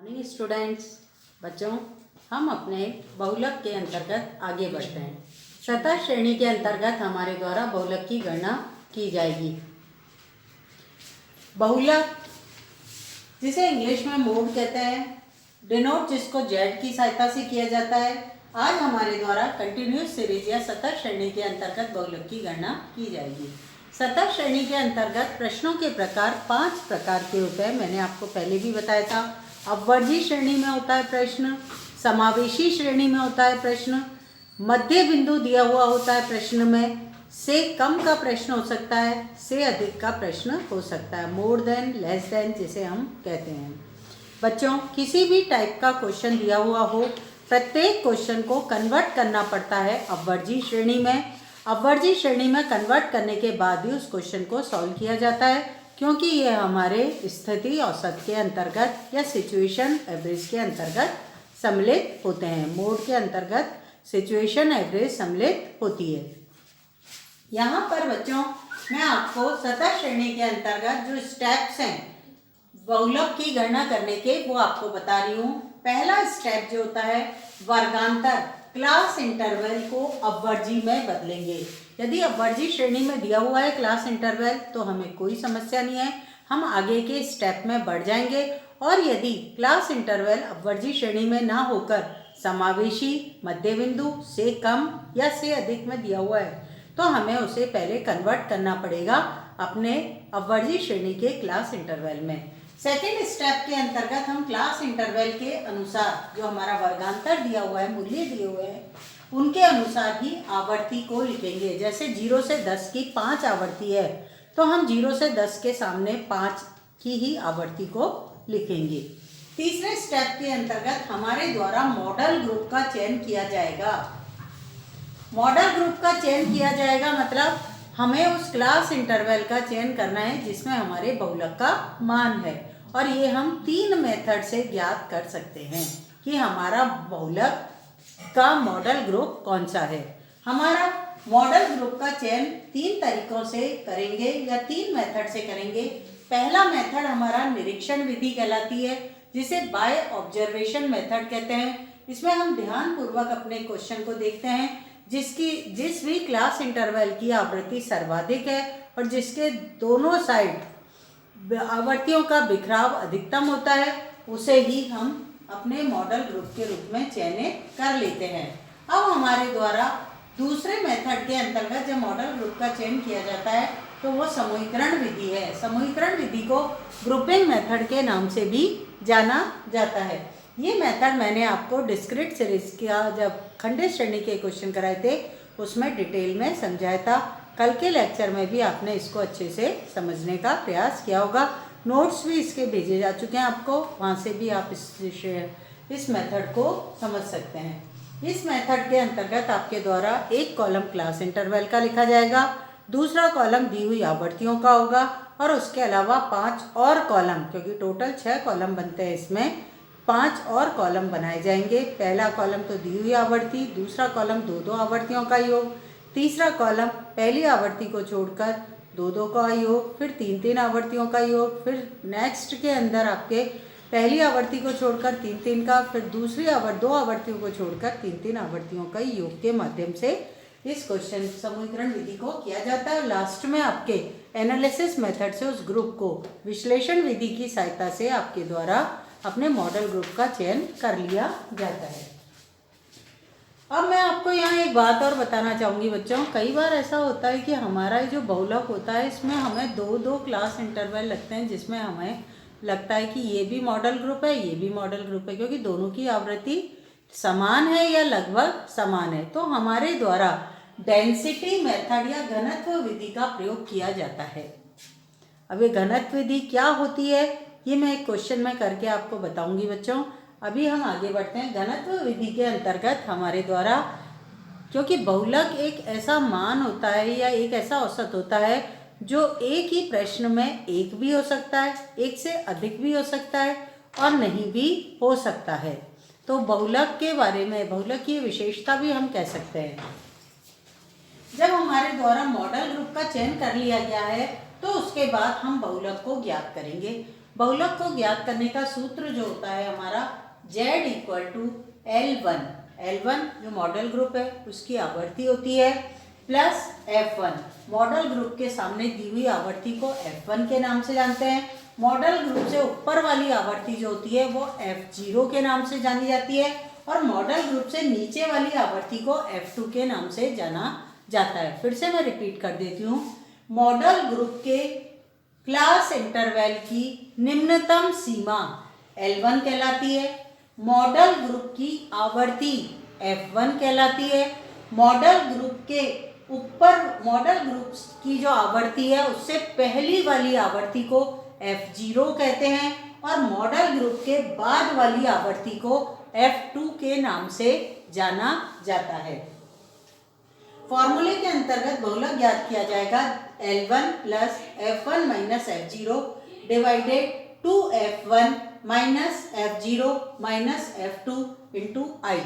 Morning students, बच्चों, हम अपने बहुलक के अंतर्गत आगे बढ़ते हैं। सतह श्रेणी के अंतर्गत हमारे द्वारा बहुलक की गणना की जाएगी। बहुलक जिसे इंग्लिश में मोड कहते हैं, डिनोट जिसको जेड की सहायता से किया जाता है। आज हमारे द्वारा कंटिन्यूस सीरीज या सतह श्रेणी के अंतर्गत बहुलक की गणना की जाएगी। सतह श्रेणी के अंतर्गत प्रश्नों के प्रकार 5 प्रकार के होते हैं। मैंने आपको पहले भी बताया था। अपवर्जी श्रेणी में होता है प्रश्न, समावेशी श्रेणी में होता है प्रश्न, मध्य बिंदु दिया हुआ होता है प्रश्न में, से कम का प्रश्न हो सकता है, से अधिक का प्रश्न हो सकता है, मोर देन, लेस देन जिसे हम कहते हैं। बच्चों, किसी भी टाइप का क्वेश्चन दिया हुआ हो, प्रत्येक क्वेश्चन को कन्वर्ट करना पड़ता है अपवर्जी श्रेणी में। अपवर्जी श्रेणी में कन्वर्ट करने के बाद ही उस क्वेश्चन को सॉल्व किया जाता है, क्योंकि ये हमारे स्थिति औसत के अंतर्गत या सिचुएशन एवरेज के अंतर्गत सम्मिलित होते हैं। मोड के अंतर्गत सिचुएशन एवरेज सम्मिलित होती है। यहाँ पर बच्चों, मैं आपको सतह श्रेणी के अंतर्गत जो स्टेप्स हैं बहुलक की गणना करने के, वो आपको बता रही हूँ। पहला स्टेप जो होता है, वर्गांतर क्लास इंटरवल को अपवर्जी में बदलेंगे। यदि अपवर्जी श्रेणी में दिया हुआ है क्लास इंटरवल तो हमें कोई समस्या नहीं है, हम आगे के स्टेप में बढ़ जाएंगे। और यदि क्लास इंटरवल अपवर्जी श्रेणी में ना होकर समावेशी, मध्य बिंदु, से कम या से अधिक में दिया हुआ है तो हमें उसे पहले कन्वर्ट करना पड़ेगा अपने अपवर्जी श्रेणी के क्लास इंटरवल में। सेकेंड स्टेप के अंतर्गत हम क्लास इंटरवल के अनुसार जो हमारा वर्गांतर दिया हुआ है, मूल्य दिए हुए हैं, उनके अनुसार ही आवर्ती को लिखेंगे। जैसे 0 से 10 की 5 आवर्ती है तो हम 0 से 10 के सामने 5 की ही आवर्ती को लिखेंगे। तीसरे स्टेप के अंतर्गत हमारे द्वारा मॉडल ग्रुप का चयन किया जाएगा। मॉडल ग्रुप का चयन किया जाएगा मतलब हमें उस क्लास इंटरवल का चयन करना है जिसमें हमारे बहुलक का मान है, और ये हम 3 मेथड से ज्ञात कर सकते हैं कि हमारा बहुलक का मॉडल ग्रुप कौन सा है। हमारा मॉडल ग्रुप का चयन 3 तरीकों से करेंगे या 3 मेथड से करेंगे। पहला मेथड हमारा निरीक्षण विधि कहलाती है, जिसे बाय ऑब्जर्वेशन मेथड कहते हैं। इसमें हम ध्यानपूर्वक अपने क्वेश्चन को देखते हैं जिस भी क्लास इंटरवल की आवृत्ति सर्वाधिक है और जिसके दोनों साइड आवृत्तियों का बिखराव अधिकतम होता है, उसे ही हम अपने मॉडल ग्रुप के रूप में चयनित कर लेते हैं। अब हमारे द्वारा दूसरे मेथड के अंतर्गत जब मॉडल ग्रुप का चयन किया जाता है तो वो समूहीकरण विधि है। समूहीकरण विधि को ग्रुपिंग मेथड के नाम से भी जाना जाता है। ये मेथड मैंने आपको डिस्क्रीट सीरीज का जब खंडित श्रेणी के क्वेश्चन कराए थे उसमें डिटेल में समझाया था। कल के लेक्चर में भी आपने इसको अच्छे से समझने का प्रयास किया होगा। नोट्स भी इसके भेजे जा चुके हैं आपको, वहाँ से भी आप इस मेथड को समझ सकते हैं। इस मेथड के अंतर्गत आपके द्वारा एक कॉलम क्लास इंटरवल का लिखा जाएगा, दूसरा कॉलम दी हुई आवृत्तियों का होगा, और उसके अलावा 5 और कॉलम, क्योंकि टोटल 6 कॉलम बनते हैं, इसमें 5 और कॉलम बनाए जाएंगे। पहला कॉलम तो दी हुई आवृत्ति, दूसरा कॉलम 2-2 आवृत्तियों का योग, तीसरा कॉलम पहली आवृत्ति को छोड़कर 2-2 का योग, फिर 3-3 आवृत्तियों का योग, फिर नेक्स्ट के अंदर आपके पहली आवृत्ति को छोड़कर 3-3 का, फिर दूसरी 2 आवृत्तियों को छोड़कर 3-3 आवृत्तियों का योग के माध्यम से इस क्वेश्चन समूहीकरण विधि को किया जाता है। लास्ट में आपके एनालिसिस मेथड से उस ग्रुप को विश्लेषण विधि की सहायता से आपके द्वारा अपने मॉडल ग्रुप का चयन कर लिया जाता है। अब मैं आपको यहाँ एक बात और बताना चाहूँगी बच्चों, कई बार ऐसा होता है कि हमारा जो बहुलक होता है इसमें हमें 2-2 क्लास इंटरवल लगते हैं, जिसमें हमें लगता है कि ये भी मॉडल ग्रुप है, ये भी मॉडल ग्रुप है, क्योंकि दोनों की आवृत्ति समान है या लगभग समान है। तो हमारे द्वारा डेंसिटी मेथड या घनत्व विधि का प्रयोग किया जाता है। अब ये घनत्व विधि क्या होती है ये मैं एक क्वेश्चन में करके आपको बताऊंगी बच्चों। अभी हम आगे बढ़ते हैं। घनत्व विधि के अंतर्गत हमारे द्वारा, क्योंकि बहुलक एक ऐसा मान होता है या एक ऐसा औसत होता है जो एक ही प्रश्न में एक भी हो सकता है, एक से अधिक भी हो सकता है और नहीं भी हो सकता है। तो बहुलक के बारे में, बहुलक की विशेषता भी हम कह सकते हैं। जब हमारे द्वारा मॉडल ग्रुप का चयन कर लिया गया है तो उसके बाद हम बहुलक को ज्ञात करेंगे। बहुलक को ज्ञात करने का सूत्र जो होता है हमारा Z इक्वल टू L1 जो मॉडल ग्रुप है उसकी आवर्ती होती है प्लस F1। मॉडल ग्रुप के सामने दी हुई आवर्ती को F1 के नाम से जानते हैं। मॉडल ग्रुप से ऊपर वाली आवर्ती जो होती है वो F0 के नाम से जानी जाती है और मॉडल ग्रुप से नीचे वाली आवर्ती को F2 के नाम से जाना जाता है। फिर से मैं रिपीट कर देती हूँ। मॉडल ग्रुप के क्लास इंटरवल की निम्नतम सीमा L1 कहलाती है। मॉडल ग्रुप की आवर्ती F1 कहलाती है। मॉडल ग्रुप के ऊपर मॉडल ग्रुप की जो आवर्ती है उससे पहली वाली आवर्ती को F0 कहते हैं और मॉडल ग्रुप के बाद वाली आवर्ती को F2 के नाम से जाना जाता है। फॉर्मूले के अंतर्गत बहुलक ज्ञात किया जाएगा L1 plus F1 minus F0 divided 2F1 minus F0 minus F2 into I।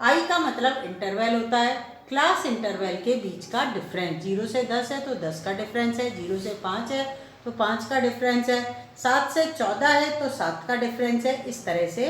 I का मतलब इंटरवल होता है, क्लास इंटरवल के बीच का डिफरेंस। 0 से 10 है तो 10 का डिफरेंस है, 0 से 5 है तो 5 का डिफरेंस है, 7 से 14 है तो 7 का डिफरेंस है। इस तरह से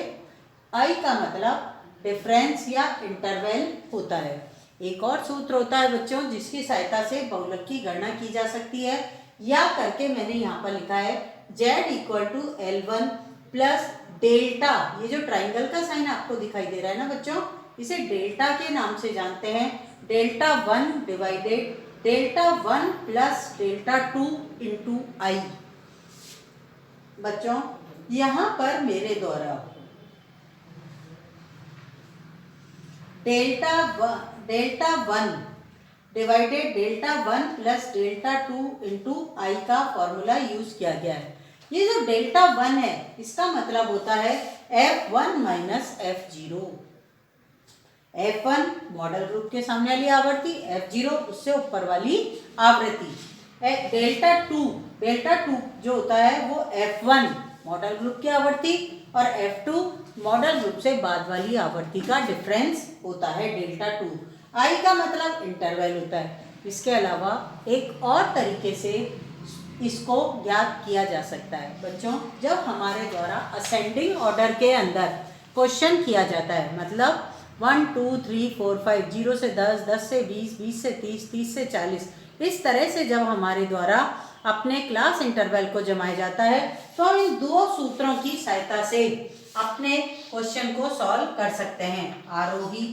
I का मतलब डिफरेंस या इंटरवल होता है। एक और सूत्र होता है बच्चों जिसकी सहायता से बहुलक की गणना की जा सकती है, या करके मैंने यहाँ पर लिखा है Z equal to L1 plus delta. ये जो ट्राइंगल का साइन आपको दिखाई दे रहा है ना बच्चों, इसे डेल्टा के नाम से जानते हैं। Delta 1 divided delta 1 plus delta 2 into I। बच्चों यहाँ पर मेरे द्वारा delta 1 divided delta 1 plus delta 2 into I का फॉर्मूला यूज किया गया है। ये जो डेल्टा 1 है इसका मतलब होता है F1 minus F0। F1 model group के सामने वाली आवर्ती, F0 उससे ऊपर वाली आवृत्ति। डेल्टा 2 जो होता है वो F1 मॉडल ग्रुप की आवर्ती और F2 मॉडल ग्रुप से बाद वाली आवर्ती का डिफरेंस होता है डेल्टा 2। I का मतलब इंटरवल होता है। इसके अलावा एक और तरीके से इसको ज्ञात किया जा सकता है बच्चों, जब हमारे द्वारा असेंडिंग ऑर्डर के अंदर क्वेश्चन किया जाता है, मतलब 1 2 3 4 5 0 से 10, 10 से 20, 20 से 30, 30 से 40, इस तरह से जब हमारे द्वारा अपने क्लास इंटरवल को जमाया जाता है तो हम इन दो सूत्रों की सहायता से अपने क्वेश्चन को सॉल्व कर सकते हैं। आरोही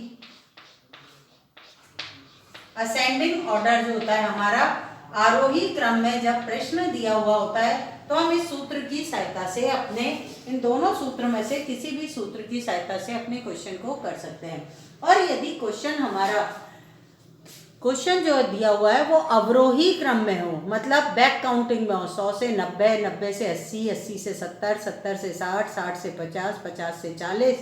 असेंडिंग ऑर्डर जो होता है हमारा, आरोही क्रम में जब प्रश्न दिया हुआ होता है तो हम इस सूत्र की सहायता से अपने इन दोनों सूत्रों में से किसी भी सूत्र की सहायता से अपने क्वेश्चन को कर सकते हैं। और यदि क्वेश्चन जो दिया हुआ है वो अवरोही क्रम में हो, मतलब बैक काउंटिंग में हो, 100 से 90, 90 से 80, 80 से 70, 70 से 60, 60 से 50, 50 से 40,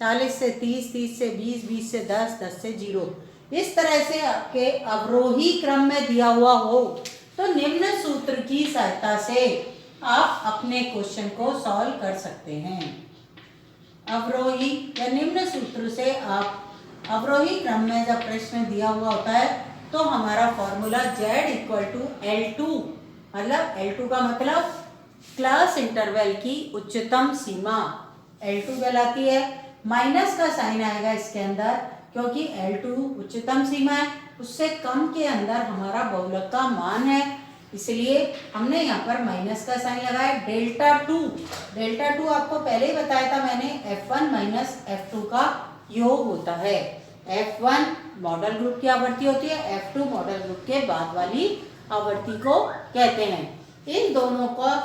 40 से 30, 30 से 20, 20 से 10, 10 से 0, इस तरह से आपके अवरोही क्रम में दिया हुआ हो तो निम्न सूत्र की सहायता से आप अपने क्वेश्चन को सॉल्व कर सकते हैं। अवरोही या निम्न सूत्र से आप अवरोही क्रम में जब प्रश्न दिया हुआ होता है तो हमारा formula Z equal to L2, मतलब L2 का मतलब क्लास इंटरवल की उच्चतम सीमा L2 कहलाती है। माइनस का साइन आएगा इसके अंदर क्योंकि L2 उच्चतम सीमा है, उससे कम के अंदर हमारा बहुलक का मान है, इसलिए हमने यहाँ पर माइनस का साइन लगाया। डेल्टा 2 आपको पहले ही बताया था मैंने, F1 माइनस F2 का योग होता है। F1 मॉडल ग्रुप की आवर्ती होती है, F2 मॉडल ग्रुप के बाद वाली आवर्ती को कहते हैं। इन दोनों को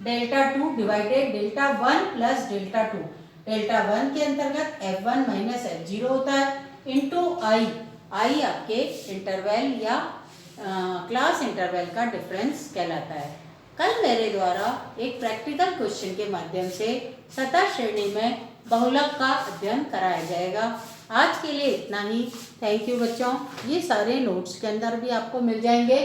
delta 2 divided delta 1 plus delta 2, delta 1 के अंतर्गत F1 माइनस F0 होता है इंटू I आपके इंटरवल या क्लास इंटरवल का डिफरेंस कहलाता है। कल मेरे द्वारा एक प्रैक्टिकल क्वेश्चन के माध्यम से सतह श्रेणी में बहुलक का अध्ययन कराया जाएगा। आज के लिए इतना ही। थैंक यू बच्चों। ये सारे नोट्स के अंदर भी आपको मिल जाएंगे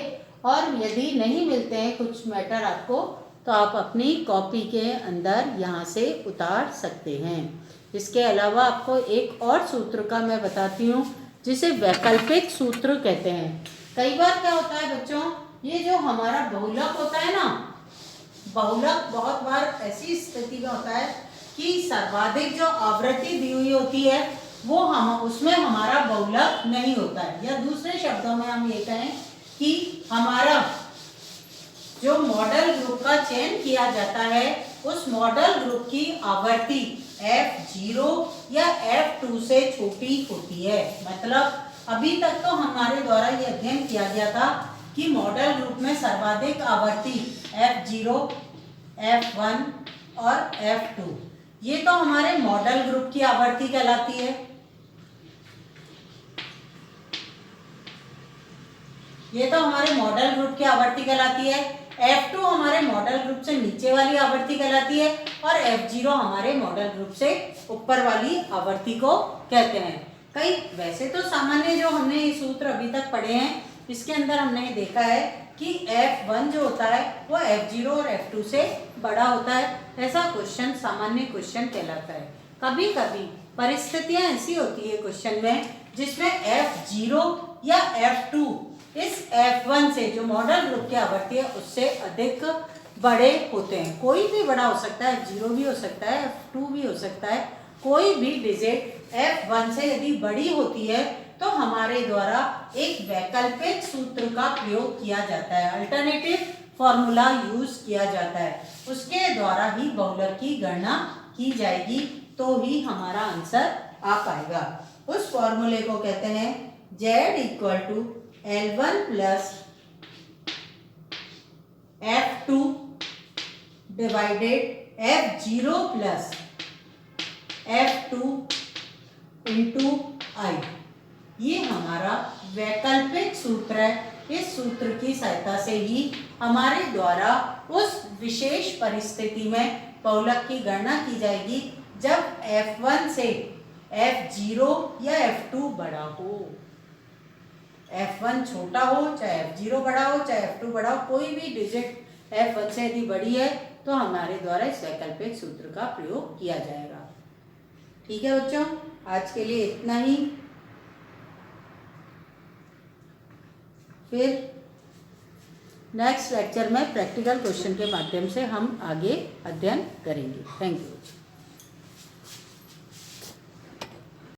और यदि नहीं मिलते हैं कुछ मैटर आपको तो आप अपनी कॉपी के अंदर यहाँ से उतार सकते हैं। इसके अलावा आपको एक और सूत्र का मैं बताती हूँ जिसे वैकल्पिक सूत्र कहते हैं। कई बार क्या होता है बच्चों, ये जो हमारा बहुलक होता है ना, बहुलक बहुत बार ऐसी स्थिति में होता है कि सर्वाधिक जो आवृत्ति दी हुई होती है वो हम उसमें हमारा बहुलक नहीं होता है, या दूसरे शब्दों में हम ये कहें कि हमारा जो मॉडल ग्रुप का चयन किया जाता है उस मॉडल ग्रुप की आवर्ती F0 या F2 से छोटी होती है। मतलब अभी तक तो हमारे द्वारा ये अध्ययन किया गया था कि मॉडल ग्रुप में सर्वाधिक आवर्ती F0, F1 और F2, ये तो हमारे मॉडल ग्रुप की आवर्ती कहलाती है। ये तो हमारे मॉडल ग्रुप की आवर्ती कहलाती है। F2 हमारे मॉडल ग्रुप से नीचे वाली आवर्ती कहलाती है और F0 हमारे मॉडल ग्रुप से ऊपर वाली आवर्ती को कहते हैं। कई वैसे तो सामान्य जो हमने ये सूत्र अभी तक पढ़े हैं इसके अंदर हमने ये देखा है कि F1 जो होता है वो F0 और F2 से बड़ा होता है। ऐसा क्वेश्चन सामान्य क्वेश्चन कहलाता है। कभी कभी परिस्थितियां ऐसी होती है क्वेश्चन में जिसमें F0 या F2 इस F1 से जो मॉडल ग्रुप की आवर्ती है उससे अधिक बड़े होते हैं। कोई भी बड़ा हो सकता है, F0 भी हो सकता है, F2 भी हो सकता है। कोई भी डिजिट F1 से यदि बड़ी होती है तो हमारे द्वारा एक वैकल्पिक सूत्र का प्रयोग किया जाता है, अल्टरनेटिव फॉर्मूला यूज किया जाता है। उसके द्वारा ही बहुलक की गणना की जाएगी तो ही हमारा आंसर आ पाएगा। उस फॉर्मूले को कहते हैं Z = L1 plus F2 divided F0 plus F2 into I। ये हमारा वैकल्पिक सूत्र है। इस सूत्र की सहायता से ही हमारे द्वारा उस विशेष परिस्थिति में बहुलक की गणना की जाएगी जब F1 से F0 या F2 बड़ा हो। F1 छोटा हो, चाहे F0 बड़ा हो, चाहे F2 बड़ा हो, कोई भी डिजिट F1 से यदि बड़ी है तो हमारे द्वारा इस वैकल्पिक सूत्र का प्रयोग किया जाएगा। ठीक है बच्चों, आज के लिए इतना ही। फिर नेक्स्ट लेक्चर में प्रैक्टिकल क्वेश्चन के माध्यम से हम आगे अध्ययन करेंगे। Thank you.